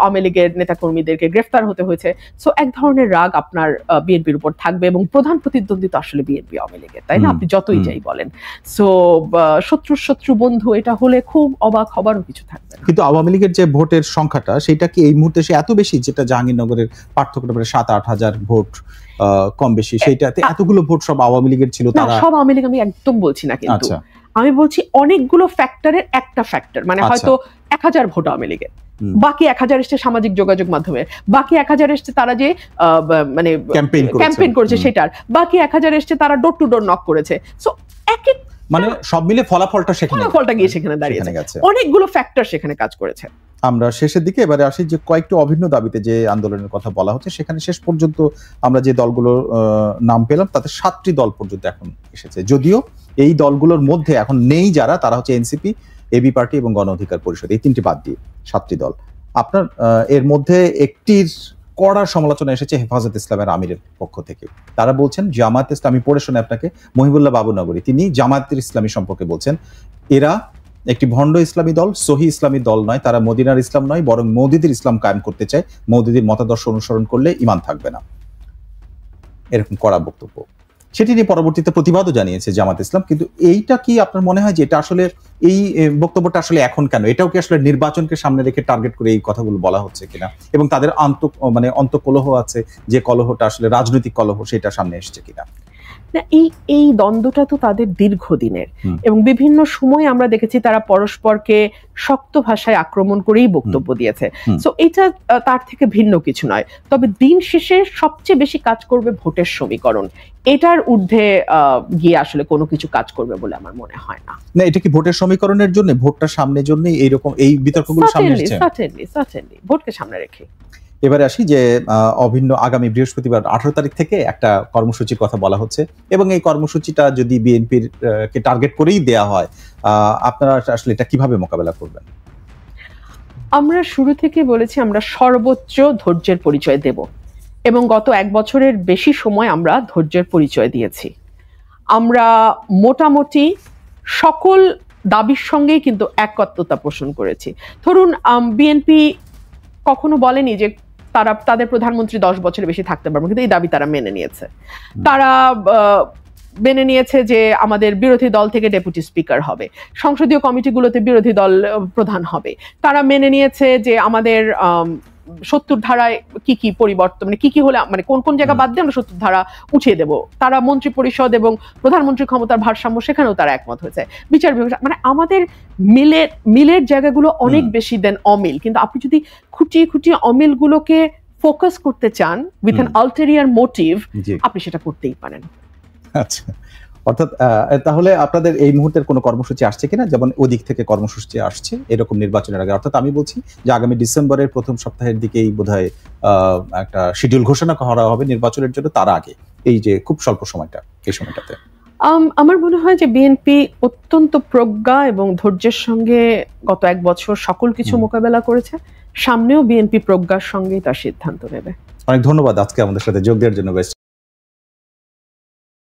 আওয়ামী লীগের নেতাকর্মীদেরকে গ্রেফতার হতে হয়েছে। সো এক ধরনের রাগ আপনার বিএনপির উপর থাকবে, এবং প্রধান প্রতিদ্বন্দ্বী তো আসলে বিএনপি আওয়ামী লীগের, তাই না? আপনি যতই যাই বলেন। সো শত্রু বন্ধু এটা হলে খুব অবাক হবারও কিছু থাকবে না। কিন্তু আওয়ামী লীগের যে ভোটের সংখ্যাটা, সেটা কি এই মুহূর্তে সে এত বেশি, যেটা জাহাঙ্গীরনগরের পার্থক্যটা প্রায় 7-8 হাজার ভোট কম বেশি, সেইটাতে এতগুলো ভোট সব আওয়ামী লীগের ছিল? তারা সব আওয়ামী লীগ আমি একদম বলছি না, কিন্তু আমি বলছি অনেকগুলো ফ্যাক্টরের একটা ফ্যাক্টর, মানে হয়তো 1000 ভোট আওয়ামী লীগের, বাকি 1000 এসছে সামাজিক যোগাযোগ মাধ্যমে, বাকি 1000 এসছে তারা যে মানে ক্যাম্পেইন করেছে সেটার, বাকি 1000 এসছে তারা ডোর টু ডোর নক করেছে। সো মানে সব মিলে ফলাফলটা গিয়ে সেখানে দাঁড়িয়েছে, অনেকগুলো ফ্যাক্টর সেখানে কাজ করেছে। আমরা শেষের দিকে এবারে আসি, যে কয়েকটি অভিন্ন দাবিতে যে আন্দোলনের কথা বলা হচ্ছে, সেখানে শেষ পর্যন্ত আমরা যে দলগুলোর নাম পেলাম, তাতে 7টি দল পর্যন্ত এখন এসেছে। যদিও এই দলগুলোর মধ্যে এখন নেই যারা, তারা হচ্ছে এনসিপি, এবি পার্টি এবং গণ অধিকার পরিষদ, এই 3টি বাদ দিয়ে 7টি দল। আপনার এর মধ্যে একটির কড়া সমালোচনা এসেছে হেফাজত ইসলামের আমিরের পক্ষ থেকে। তারা বলছেন জামাত ইসলামী, পড়ে শোনে আপনাকে, মহিবুল্লাহ বাবুনগরী, তিনি জামায়াতের ইসলামী সম্পর্কে বলছেন, এরা একটি ভণ্ড ইসলামী দল, সহি ইসলামী দল নয়, তারা মদিনার ইসলাম নয়, বরং মৌদুদির ইসলাম কায়েম করতে চায়। মৌদুদির মতাদর্শ অনুসরণ করলে ঈমান থাকবে না, এরকম কড়া বক্তব্য। সেটি নিয়ে পরবর্তীতে প্রতিবাদও জানিয়েছে জামাত ইসলাম। কিন্তু এইটা কি আপনার মনে হয় যে এটা আসলে এই বক্তব্যটা আসলে এখন কেন? এটাও কি আসলে নির্বাচনকে সামনে রেখে টার্গেট করে এই কথাগুলো বলা হচ্ছে কিনা, এবং তাদের অন্তঃকলহ আছে, যে কলহটা আসলে রাজনৈতিক কলহ, সেটা সামনে এসছে কিনা? না, এই দ্বন্দ্বটা তো তাদের দীর্ঘদিনের, এবং বিভিন্ন সময় আমরা দেখেছি তারা পরস্পরকে শক্ত ভাষায় আক্রমণ করেই বক্তব্য দিয়েছে। সো এটা তার থেকে ভিন্ন কিছু নয়। তবে দিন শেষে সবচেয়ে বেশি কাজ করবে ভোটের সমীকরণ, এটার ঊর্ধ্বে গিয়ে আসলে কোনো কিছু কাজ করবে বলে আমার মনে হয় না। না, এটা কি ভোটের সমীকরণের জন্য, ভোটটা সামনের জন্য এইরকম এই বিতর্কগুলো সামনে এসেছে? সার্টেনলি ভোটকে সামনে রেখে। এবারে আসি যে অভিন্ন আগামী বৃহস্পতিবার 18 তারিখ থেকে একটা কর্মসূচির কথা বলা হচ্ছে, এবং এই কর্মসূচিটা যদি বিএনপির কে টার্গেট করেই দেয়া হয়, আপনারা আসলে এটা কিভাবে মোকাবেলা করবেন? আমরা শুরু থেকে বলেছি আমরা সর্বোচ্চ ধৈর্যের পরিচয় দেব, এবং গত 1 বছরের বেশি সময় আমরা ধৈর্যের পরিচয় দিয়েছি। আমরা মোটামুটি সকল দাবির সঙ্গেই কিন্তু একত্বতা পোষণ করেছি। ধরুন, বিএনপি কখনো বলেনি যে তারা তাদের প্রধানমন্ত্রী 10 বছরের বেশি থাকতে পারবে, কিন্তু এই দাবি তারা মেনে নিয়েছে। তারা মেনে নিয়েছে যে আমাদের বিরোধী দল থেকে ডেপুটি স্পিকার হবে, সংসদীয় কমিটিগুলোতে বিরোধী দল প্রধান হবে। তারা মেনে নিয়েছে যে আমাদের 70 ধারায় কি কি পরিবর্তন, মানে কি কি হলে, মানে কোন কোন জায়গা বাদ দিয়ে আমরা 70 ধারা উঠিয়ে দেব। তারা মন্ত্রী পরিষদ এবং প্রধানমন্ত্রী ক্ষমতার ভারসাম্য, সেখানেও তারা একমত হয়েছে। বিচার বিভাগ, মানে আমাদের মিলের জায়গাগুলো অনেক বেশি দেন অমিল। কিন্তু আপনি যদি খুঁটিয়ে খুঁটিয়ে অমিলগুলোকে ফোকাস করতে চান উইথ অ্যান আলটেরিয়ার মোটিভ, আপনি সেটা করতেই পারেন। আচ্ছা, অর্থাৎ তাহলে আপনাদের এই মুহূর্তের কোনো কর্মসূচি আসছে কিনা, যেমন ওদিক থেকে কর্মসূচি আসছে এরকম নির্বাচনের আগে? অর্থাৎ আমি বলছি যে আগামী ডিসেম্বরের প্রথম সপ্তাহের দিকেই বোধহয় একটা শিডিউল ঘোষণা করা হবে নির্বাচনের জন্য, তার আগে এই যে খুব স্বল্প সময়টা, এই সময়টাতে আমার মনে হয় যে বিএনপি অত্যন্ত প্রজ্ঞা এবং ধৈর্যের সঙ্গে গত 1 বছর সকল কিছু মোকাবেলা করেছে। সামনেও বিএনপি প্রজ্ঞার সঙ্গেই তার সিদ্ধান্ত নেবে। অনেক ধন্যবাদ আজকে আমাদের সাথে যোগ দেওয়ার জন্য।